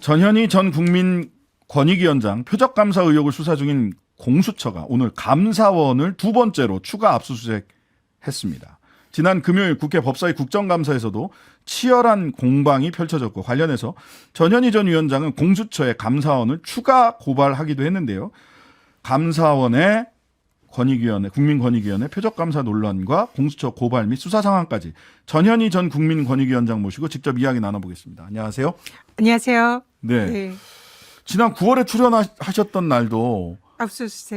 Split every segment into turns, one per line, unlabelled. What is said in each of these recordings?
전현희 전 국민권익위원장 표적감사 의혹을 수사 중인 공수처가 오늘 감사원을 두 번째로 추가 압수수색했습니다. 지난 금요일 국회 법사위 국정감사에서도 치열한 공방이 펼쳐졌고 관련해서 전현희 전 위원장은 공수처에 감사원을 추가 고발하기도 했는데요. 감사원의 권익위원회, 국민권익위원회 표적감사 논란과 공수처 고발 및 수사 상황까지 전현희 전 국민권익위원장 모시고 직접 이야기 나눠보겠습니다. 안녕하세요.
안녕하세요.
네.
네.
지난 9월에 출연하셨던 날도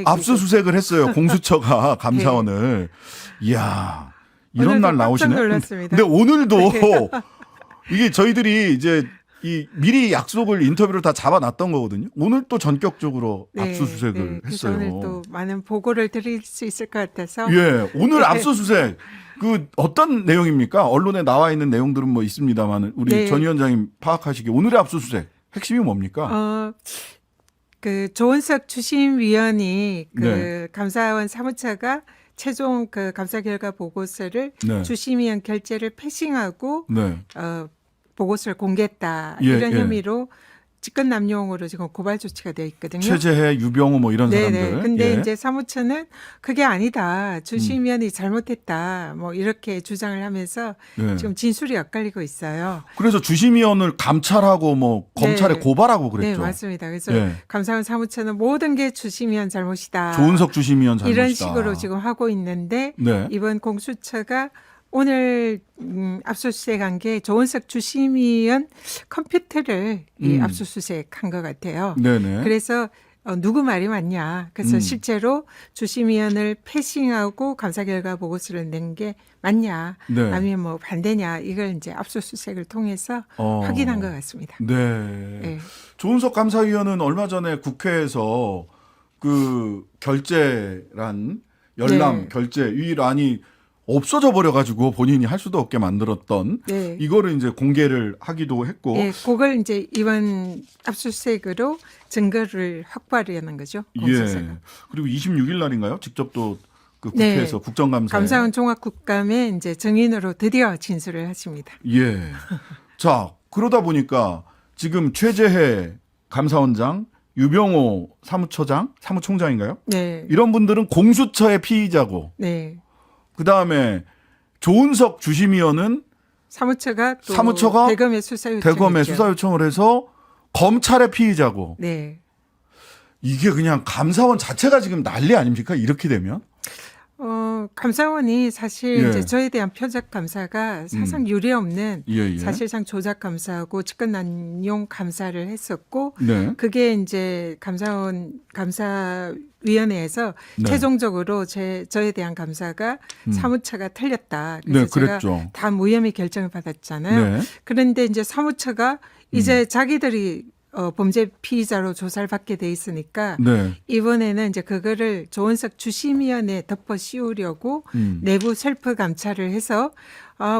압수수색을 했어요. 공수처가 감사원을. 이야, 이런 날 나오시네.
놀랐습니다.
근데 오늘도
네.
이게 저희들이 이제 이 미리 약속을 인터뷰를 다 잡아놨던 거거든요. 오늘 또 전격적으로 압수수색을
그래서
했어요.
오늘 또 많은 보고를 드릴 수 있을 것 같아서.
예, 오늘 압수수색 그 어떤 내용입니까? 언론에 나와 있는 내용들은 뭐 있습니다만 우리 전 위원장님 파악하시기에 오늘의 압수수색 핵심이 뭡니까?
그 조은석 주심위원이 그
네.
감사원 사무처가 최종 그 감사 결과 보고서를
네.
주심위원 결재를 패싱하고
네.
보고서를 공개했다
예,
이런
예.
혐의로 직권남용으로 지금 고발 조치가 되어 있거든요.
최재해, 유병우 뭐 이런
네네.
사람들.
근데
예.
이제 사무처는 그게 아니다. 주심위원이 잘못했다. 뭐 이렇게 주장을 하면서
예.
지금 진술이 엇갈리고 있어요.
그래서 주심위원을 감찰하고 뭐 검찰에
네.
고발하고 그랬죠.
네, 맞습니다. 그래서
예.
감사원 사무처는 모든 게 주심위원 잘못이다.
조은석 주심위원 잘못이다.
이런 식으로 지금 하고 있는데
네.
이번 공수처가 오늘 압수수색한 게 조은석 주심위원 컴퓨터를 이 압수수색한 것 같아요.
네네.
그래서 누구 말이 맞냐. 그래서 실제로 주심위원을 패싱하고 감사 결과 보고서를 낸 게 맞냐.
네.
아니면 뭐 반대냐. 이걸 이제 압수수색을 통해서 확인한 것 같습니다.
네.
네.
조은석 감사위원은 얼마 전에 국회에서 그 결재란 열람
네.
결재 이 란이 없어져 버려가지고 본인이 할 수도 없게 만들었던
네.
이거를 이제 공개를 하기도 했고.
예, 그걸 이제 이번 압수수색으로 증거를 확보하려는 거죠. 공수처가.
예. 그리고 26일 날인가요? 직접 또 그 국회에서 국정감사에.
감사원 종합국감에 이제 증인으로 드디어 진술을 하십니다.
예. 자, 그러다 보니까 지금 최재해 감사원장, 유병호 사무총장인가요?
네.
이런 분들은 공수처의 피의자고,
네.
그 다음에 조은석 주심위원은
사무처가 또
사무처가
대검에 수사 요청했죠.
대검에 수사 요청을 해서 검찰의 피의자고,
네.
이게 그냥 감사원 자체가 지금 난리 아닙니까? 이렇게 되면?
감사원이 사실
예.
이제 저에 대한 표적 감사가 사상 유례 없는
예.
사실상 조작 감사하고 직권남용 감사를 했었고
네.
그게 이제 감사원 감사위원회에서
네.
최종적으로 저에 대한 감사가 사무처가 틀렸다. 그래서
네,
제가
그랬죠.
다 무혐의 결정을 받았잖아요.
네.
그런데 이제 사무처가 이제 자기들이 범죄 피의자로 조사를 받게 돼 있으니까
네.
이번에는 이제 그거를 조은석 주심위원회에 덮어 씌우려고 내부 셀프 감찰을 해서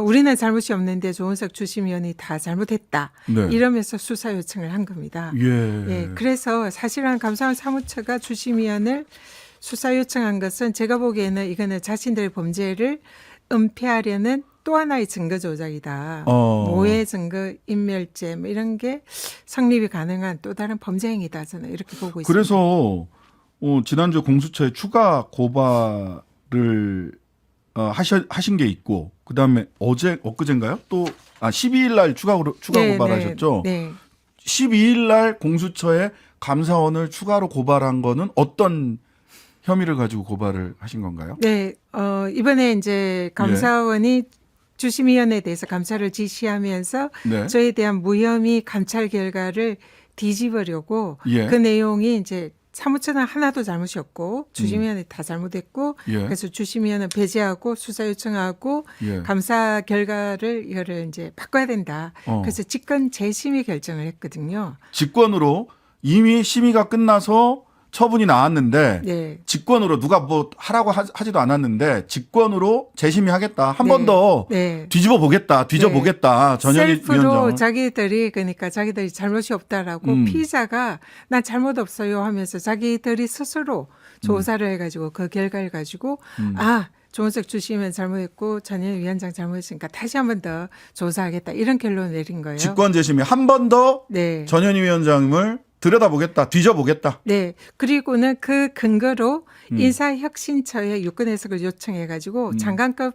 우리는 잘못이 없는데 조은석 주심위원이 다 잘못했다.
네.
이러면서 수사 요청을 한 겁니다.
예.
예, 그래서 사실은 감사원 사무처가 주심위원을 수사 요청한 것은 제가 보기에는 이거는 자신들의 범죄를 은폐하려는 또 하나의 증거 조작이다. 모해 증거, 인멸죄 뭐 이런 게 성립이 가능한 또 다른 범죄 행위다. 저는 이렇게 보고 있습니다.
그래서 지난주 공수처에 추가 고발을 하신 게 있고 그다음에 엊그제인가요? 또 12일 날 추가 고발하셨죠?
네.
12일 날 공수처에 감사원을 추가로 고발한 거는 어떤 혐의를 가지고 고발을 하신 건가요?
네. 이번에 이제 감사원이 주심위원회에 대해서 감사를 지시하면서
네.
저에 대한 무혐의 감찰 결과를 뒤집으려고
예.
그 내용이 이제 사무처는 하나도 잘못이 없고 주심위원회 다 잘못했고
예.
그래서 주심위원회 배제하고 수사 요청하고
예.
감사 결과를 이거를 이제 바꿔야 된다. 그래서 직권 재심의 결정을 했거든요.
직권으로 이미 심의가 끝나서 처분이 나왔는데
네.
직권으로 누가 뭐 하라고 하지도 않았는데 직권으로 재심의하겠다. 한 번 더
네.
뒤져보겠다. 전현희
셀프로
위원장은.
자기들이 잘못이 없다라고 피의자가 난 잘못 없어요 하면서 자기들이 스스로 조사를 해가지고 그 결과를 가지고 조은석 주시면 잘못했고 전현 위원장 잘못했으니까 다시 한 번 더 조사하겠다 이런 결론을 내린 거예요.
직권 재심이 한 번 더
네.
전현희 위원장을 들여다보겠다, 뒤져보겠다.
네. 그리고는 그 근거로 인사혁신처에 유권 해석을 요청해가지고 장관급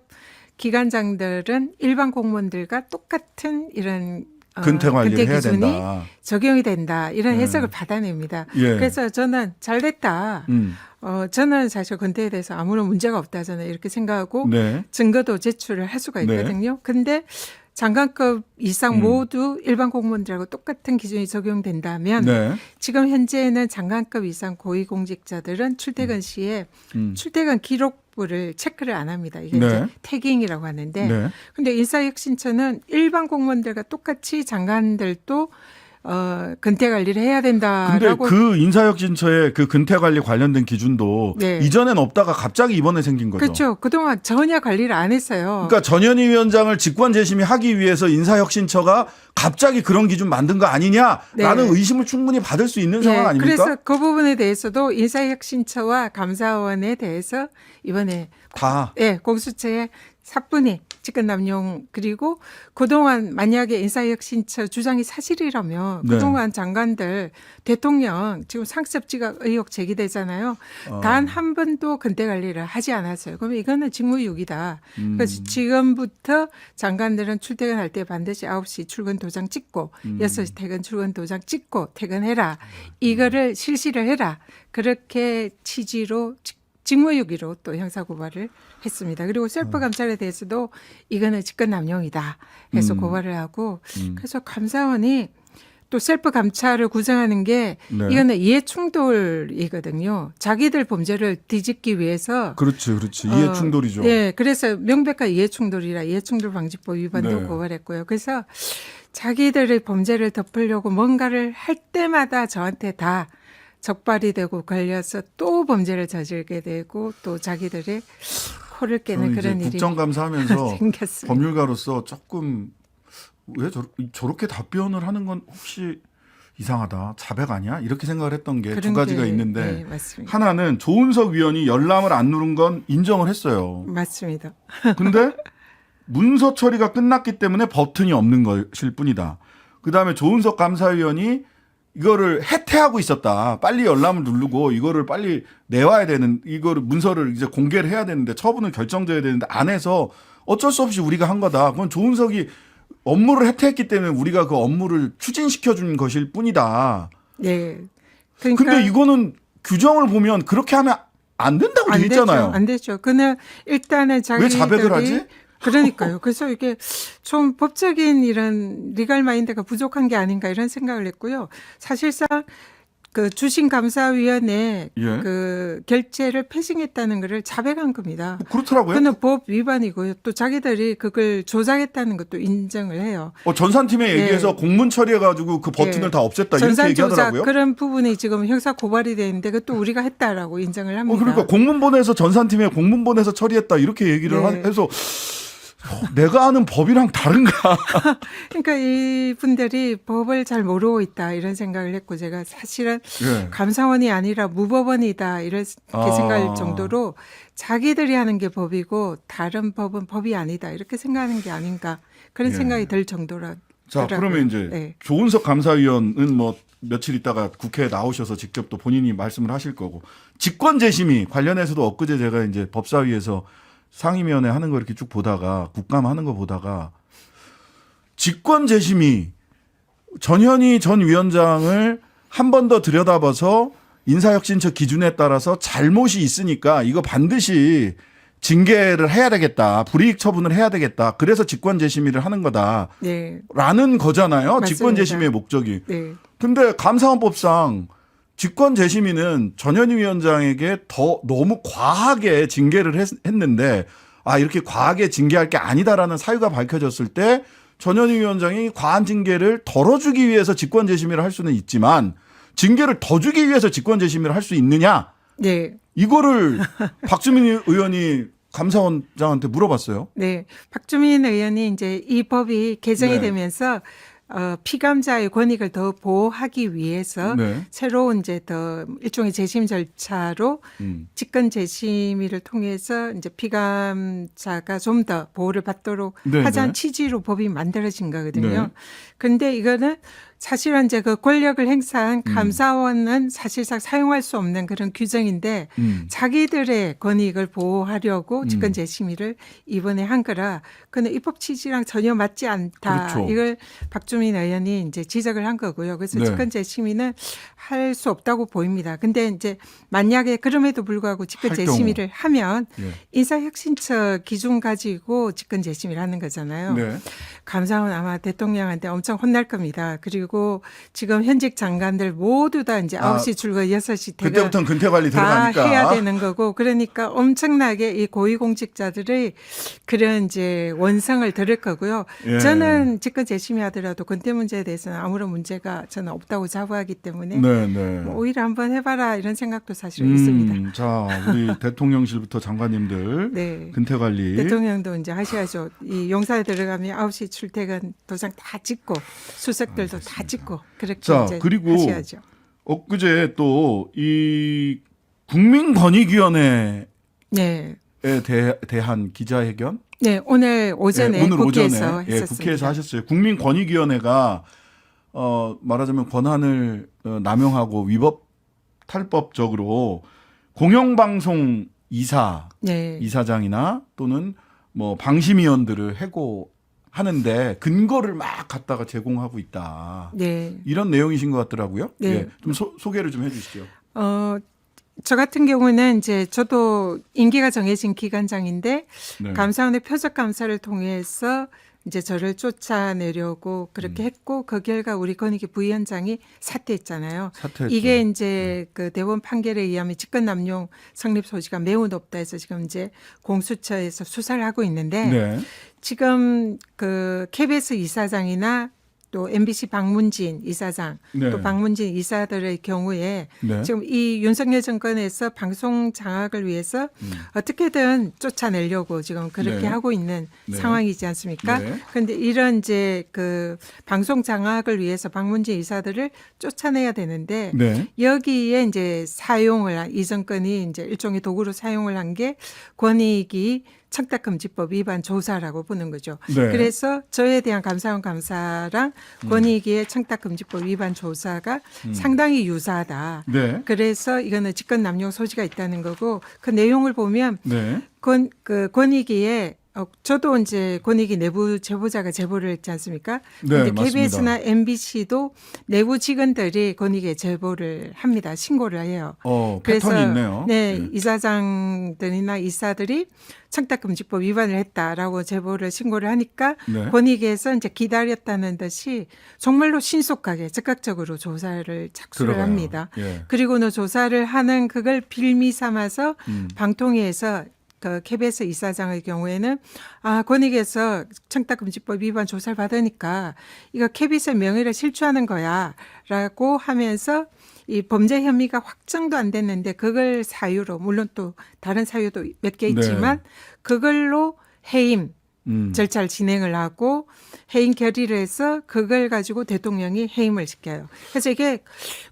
기관장들은 일반 공무원들과 똑같은 이런
근태 관리를
근태
해야
기준이
된다.
적용이 된다. 이런 해석을 받아냅니다.
예.
그래서 저는 잘됐다. 저는 사실 근태에 대해서 아무런 문제가 없다 저는 이렇게 생각하고
네.
증거도 제출을 할 수가 있거든요. 근데 장관급 이상 모두 일반 공무원들하고 똑같은 기준이 적용된다면
네.
지금 현재는 장관급 이상 고위공직자들은 출퇴근 시에 출퇴근 기록부를 체크를 안 합니다. 이게
네.
이제 태깅이라고 하는데
네.
근데 인사혁신처는 일반 공무원들과 똑같이 장관들도 근태 관리를 해야
근데
된다라고.
그 인사혁신처의 그 근태 관리 관련된 기준도
네.
이전엔 없다가 갑자기 이번에 생긴 거죠.
그렇죠. 그동안 전혀 관리를 안 했어요.
그러니까 전현희 위원장을 직권 재심이 하기 위해서 인사혁신처가 갑자기 그런 기준 만든 거 아니냐라는
네.
의심을 충분히 받을 수 있는 상황 아닙니까?
그래서 그 부분에 대해서도 인사혁신처와 감사원에 대해서 이번에
다.
공수처의 사뿐히 직권 남용 그리고 그동안 만약에 인사혁신처 주장이 사실이라면
네. 그동안
장관들 대통령 지금 상습지각 의혹 제기되잖아요. 단 한 번도 근태 관리를 하지 않았어요. 그러면 이거는 직무유기다. 그래서 지금부터 장관들은 출퇴근할 때 반드시 9시 출근 도장 찍고 6시 퇴근 출근 도장 찍고 퇴근해라. 이거를 실시를 해라. 그렇게 취지로 직무유기로 또 형사고발을 했습니다. 그리고 셀프 감찰에 대해서도 이거는 직권 남용이다 해서 고발을 하고 그래서 감사원이 또 셀프 감찰을 구성하는 게
네.
이거는 이해충돌이거든요. 자기들 범죄를 뒤집기 위해서
그렇지. 이해충돌이죠.
네, 그래서 명백한 이해충돌이라 이해충돌방지법 위반도
네.
고발했고요. 그래서 자기들의 범죄를 덮으려고 뭔가를 할 때마다 저한테 다 적발이 되고 걸려서 또 범죄를 저질게 되고 또 자기들의 코를 깨는 그런 일이
국정감사하면서
생겼습니다.
법률가로서 조금 왜 저렇게 답변을 하는 건 혹시 이상하다, 자백 아니야? 이렇게 생각을 했던 게 두 가지가 있는데
네, 맞습니다.
하나는 조은석 위원이 열람을 안 누른 건 인정을 했어요.
맞습니다.
근데 문서 처리가 끝났기 때문에 버튼이 없는 것일 뿐이다. 그다음에 조은석 감사위원이 이거를 해태하고 있었다. 빨리 열람을 누르고 이거를 빨리 내와야 되는 이거를 문서를 이제 공개를 해야 되는데 처분을 결정져야 되는데 안 해서 어쩔 수 없이 우리가 한 거다. 그건 조은석이 업무를 해태했기 때문에 우리가 그 업무를 추진시켜 준 것일 뿐이다.
네. 그러니까
근데 이거는 규정을 보면 그렇게 하면 안 된다고 돼 있잖아요.
안 되죠. 그냥 일단은 자기들이
왜 자백을 하지?
그러니까요. 그래서 이게 좀 법적인 이런 리갈 마인드가 부족한 게 아닌가 이런 생각을 했고요. 사실상 그 주신감사위원회
예.
그 결재를 패싱했다는 것을 자백한 겁니다.
그렇더라고요.
그는 법 위반이고요. 또 자기들이 그걸 조작했다는 것도 인정을 해요.
전산팀에
네.
얘기해서 공문 처리해가지고 그 버튼을
네.
다 없앴다 이렇게
전산 조작
얘기하더라고요.
그런 부분이 지금 형사 고발이 돼 있는데 그것도 우리가 했다라고 인정을 합니다.
그러니까 공문 보내서 전산팀에 공문 보내서 처리했다 이렇게 얘기를
네.
해서 내가 아는 법이랑 다른가?
그러니까 이분들이 법을 잘 모르고 있다 이런 생각을 했고 제가 사실은
예.
감사원이 아니라 무법원이다 이렇게 생각할 정도로 자기들이 하는 게 법이고 다른 법은 법이 아니다 이렇게 생각하는 게 아닌가 그런
예.
생각이 들 정도라.
자, 그러면 이제
네.
조은석 감사위원은 뭐 며칠 있다가 국회에 나오셔서 직접 또 본인이 말씀을 하실 거고 직권재심이 관련해서도 엊그제 제가 이제 법사위에서 상임위원회 하는 거 이렇게 쭉 보다가 국감하는 거 보다가 직권재심이 전현희 전 위원장을 한 번 더 들여다봐서 인사혁신처 기준에 따라서 잘못이 있으니까 이거 반드시 징계를 해야 되겠다. 불이익 처분을 해야 되겠다. 그래서 직권재심의를 하는 거다.
네.
라는 거잖아요.
맞습니다.
직권재심의 목적이.
네.
근데 감사원법상 직권재심의는 전현희 위원장에게 더 너무 과하게 징계를 했는데 이렇게 과하게 징계할 게 아니다라는 사유가 밝혀졌을 때 전현희 위원장이 과한 징계를 덜어주기 위해서 직권재심의를 할 수는 있지만 징계를 더 주기 위해서 직권재심의를 할 수 있느냐?
네.
이거를 박주민 의원이 감사원장한테 물어봤어요.
네. 박주민 의원이 이제 이 법이 개정이
네.
되면서 피감자의 권익을 더 보호하기 위해서
네.
새로운 이제 더 일종의 재심 절차로 직권 재심의를 통해서 이제 피감자가 좀 더 보호를 받도록
네,
하자는
네.
취지로 법이 만들어진 거거든요.
네.
그런데 이거는 사실은 이제 그 권력을 행사한 감사원은 사실상 사용할 수 없는 그런 규정인데 자기들의 권익을 보호하려고 직권 재심의를 이번에 한 거라 그는 입법 취지랑 전혀 맞지 않다.
그렇죠.
이걸 박주민 의원이 이제 지적을 한 거고요. 그래서
네.
직권 재심의는 할 수 없다고 보입니다. 근데 이제 만약에 그럼에도 불구하고 직권
할
재심의를 하면
예.
인사혁신처 기준 가지고 직권 재심의를 하는 거잖아요.
네.
감사원 아마 대통령한테 엄청 혼날 겁니다. 그리고 지금 현직 장관들 모두 다 이제 9시 출근 6시 퇴근
그때부터는 근태 관리
다
들어가니까.
해야 되는 거고 그러니까 엄청나게 이 고위공직자들의 그런 이제 원성을 들을 거고요.
예.
저는 직권 재심의 하더라도 근태 문제에 대해서는 아무런 문제가 저는 없다고 자부하기 때문에
네, 네.
뭐 오히려 한번 해봐라 이런 생각도 사실은 있습니다.
자, 우리 대통령실부터 장관님들
네.
근태 관리.
대통령도 이제 하셔야죠. 이 용사에 들어가면 9시 출퇴근 도장 다 찍고 수석들도 다 찍고 그렇게
자,
이제
그리고
하셔야죠.
엊그제 또 이 국민권익위원회에
네.
대한 기자회견
네, 오늘 오전에
오늘
국회에서
오전에
했었습니다.
국회에서 하셨어요. 국민권익위원회가 말하자면 권한을 남용하고 위법 탈법적으로 공영방송
네.
이사장이나 또는 뭐 방심위원들을 해고하는데 근거를 막 갖다가 제공하고 있다.
네.
이런 내용이신 것 같더라고요.
네.
예, 좀 소개를 좀 해주시죠.
저 같은 경우는 이제 저도 임기가 정해진 기관장인데
네.
감사원의 표적 감사를 통해서 이제 저를 쫓아내려고 그렇게 했고 그 결과 우리 권익위 부위원장이 사퇴했잖아요.
사퇴했죠.
이게 이제 그 대법원 판결에 의하면 직권 남용 성립 소지가 매우 높다 해서 지금 이제 공수처에서 수사를 하고 있는데
네.
지금 그 KBS 이사장이나 또 MBC 박문진 이사장
네.
또 박문진 이사들의 경우에
네.
지금 이 윤석열 정권에서 방송 장악을 위해서 어떻게든 쫓아내려고 지금 그렇게
네.
하고 있는
네.
상황이지 않습니까?
네.
그런데 이런 이제 그 방송 장악을 위해서 박문진 이사들을 쫓아내야 되는데
네.
여기에 이제 사용을 한 이 정권이 이제 일종의 도구로 사용을 한 게 권익위 청탁금지법 위반 조사라고 보는 거죠.
네.
그래서 저에 대한 감사원 감사랑 권익위의 청탁금지법 위반 조사가 상당히 유사하다.
네.
그래서 이거는 직권 남용 소지가 있다는 거고 그 내용을 보면
네.
권익위에 저도 이제 권익위 내부 제보자가 제보를 했지 않습니까?
네,
근데
맞습니다.
KBS나 MBC도 내부 직원들이 권익위에 제보를 합니다. 신고를 해요.
패턴이 있네요.
네,
예.
이사장들이나 이사들이 청탁금지법 위반을 했다라고 제보를 신고를 하니까
네.
권익위에서 이제 기다렸다는 듯이 정말로 신속하게 즉각적으로 조사를 착수를
들어가요.
합니다.
예.
그리고는 조사를 하는 그걸 빌미 삼아서 방통위에서 그 KBS 이사장의 경우에는 권익위에서 청탁금지법 위반 조사를 받으니까 이거 KBS의 명예를 실추하는 거야라고 하면서 이 범죄 혐의가 확정도 안 됐는데 그걸 사유로 물론 또 다른 사유도 몇 개 있지만 그걸로 해임 절차를 진행을 하고 해임 결의를 해서 그걸 가지고 대통령이 해임을 시켜요. 그래서 이게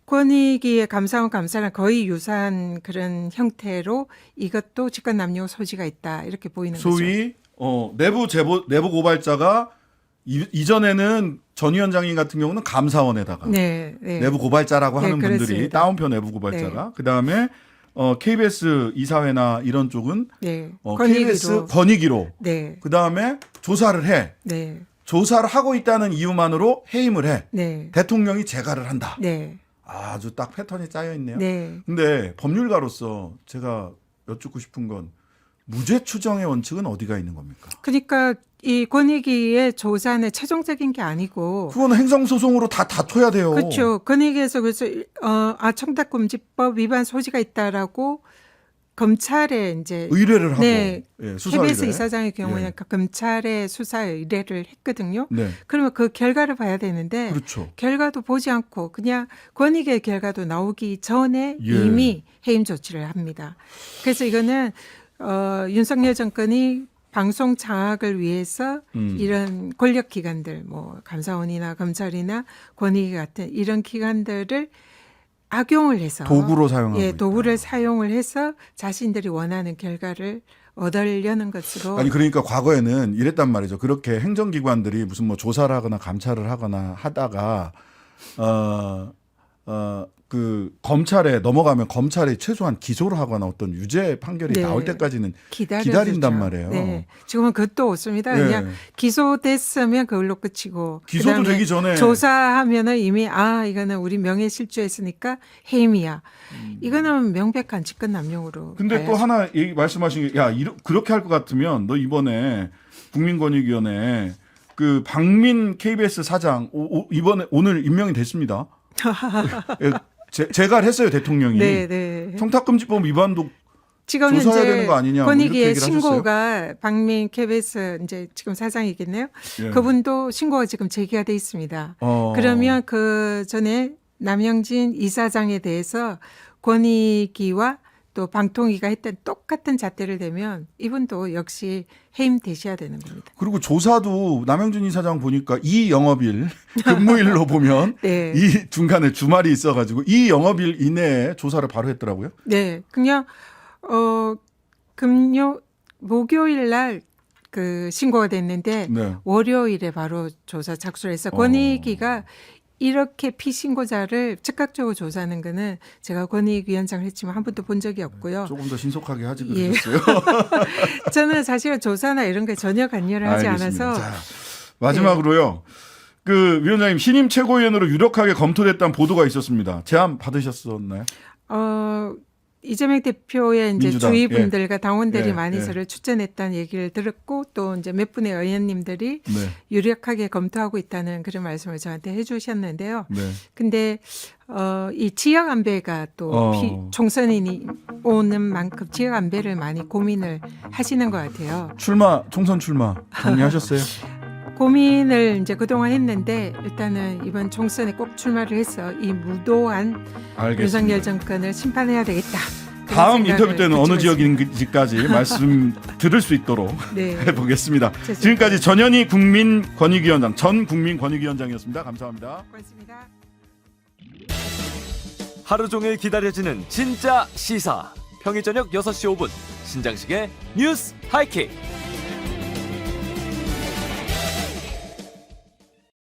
권익위의 감사원 감사랑 거의 유사한 그런 형태로 이것도 직권 남용 소지가 있다 이렇게 보이는 거죠.
소위 내부 고발자가 이전에는 전 위원장님 같은 경우는 감사원에다가
네.
내부 고발자라고 하는 분들이
그렇습니다.
따옴표 내부 고발자가 그다음에 KBS 이사회나 이런 쪽은
네.
KBS 권익위로
네.
그다음에 조사를 해.
네.
조사를 하고 있다는 이유만으로 해임을 해.
네.
대통령이 재가를 한다.
네.
아주 딱 패턴이 짜여 있네요.
네.
근데 법률가로서 제가 여쭙고 싶은 건 무죄 추정의 원칙은 어디가 있는 겁니까?
그러니까 이 권익위의 조사는 최종적인 게 아니고
그건 행정소송으로 다 다퉈야 돼요.
그렇죠. 권익위에서 그래서 청탁금지법 위반 소지가 있다라고 검찰에 이제
의뢰를 하고
네.
수사
KBS
의뢰.
이사장의 경우에는
예.
검찰에 수사 의뢰를 했거든요.
네.
그러면 그 결과를 봐야 되는데
그렇죠.
결과도 보지 않고 그냥 권익위의 결과도 나오기 전에
예.
이미 해임 조치를 합니다. 그래서 이거는 윤석열 정권이 방송 장악을 위해서 이런 권력 기관들, 뭐 감사원이나 검찰이나 권익위 같은 이런 기관들을 악용을 해서
도구로 사용하고
예,
있다.
도구를 사용을 해서 자신들이 원하는 결과를 얻으려는 것으로.
아니 그러니까 과거에는 이랬단 말이죠. 그렇게 행정기관들이 무슨 뭐 조사를 하거나 감찰을 하거나 하다가 그 검찰에 넘어가면 검찰이 최소한 기소를 하거나 어떤 유죄 판결이
네.
나올 때까지는
기다려주죠.
기다린단 말이에요.
네. 지금은 그것도 없습니다.
네.
그냥 기소됐으면 그걸로 끝이고
기소도
그다음에
되기 전에
조사하면은 이미 이거는 우리 명예실조했으니까 해임이야. 이거는 명백한 직권남용으로.
근데 또
봐야죠.
하나 말씀하신 게 그렇게 할 것 같으면 너 이번에 국민권익위원회 그 박민 KBS 사장 이번에 오늘 임명이 됐습니다. 제가 했어요 대통령이.
네.
청탁금지법 위반도
지금
조사해야
현재
되는 거 아니냐 뭐 이렇게
권익위의
얘기를
신고가 박민 KBS 이제 지금 사장이겠네요.
예.
그분도 신고가 지금 제기가 돼 있습니다.
어.
그러면 그 전에 남영진 이사장에 대해서 권익위와 또 방통위가 했던 똑같은 잣대를 대면 이분도 역시 해임되셔야 되는 겁니다.
그리고 조사도 남영준 이사장 보니까 이 영업일 근무일로 보면
네.
이 중간에 주말이 있어가지고 이 영업일 이내에 조사를 바로 했더라고요.
네, 그냥 목요일 날 그 신고가 됐는데
네.
월요일에 바로 조사 착수를 해서 권익위가 이렇게 피신고자를 즉각적으로 조사하는 거는 제가 권익위원장을 했지만 한 번도 본 적이 없고요.
조금 더 신속하게 하지
예.
그러셨어요.
저는 사실 조사나 이런 게 전혀 관여를 하지
알겠습니다.
않아서
자, 마지막으로요. 그 위원장님 신임 최고위원으로 유력하게 검토됐다는 보도가 있었습니다. 제안 받으셨었나요?
이재명 대표의 이제
민주당,
주위분들과 당원들이
예,
많이
예.
저를 추천했다는 얘기를 들었고 또 이제 몇 분의 의원님들이
네.
유력하게 검토하고 있다는 그런 말씀을 저한테 해주셨는데요.
네.
근데 이 지역 안배가 또 총선이 오는 만큼 지역 안배를 많이 고민을 하시는 것 같아요.
총선 출마 정리하셨어요?
고민을 이제 그동안 했는데 일단은 이번 총선에 꼭 출마를 해서 이 무도한
알겠습니다.
윤석열 정권을 심판해야 되겠다. 그런
다음
생각을
인터뷰 때는 어느
붙이고 있습니다.
지역인지까지 말씀 들을 수 있도록
네.
해보겠습니다.
죄송합니다.
지금까지 전현희 국민권익위원장, 전 국민권익위원장이었습니다. 감사합니다.
고맙습니다.
하루 종일 기다려지는 진짜 시사. 평일 저녁 6시 5분 신장식의 뉴스 하이킥.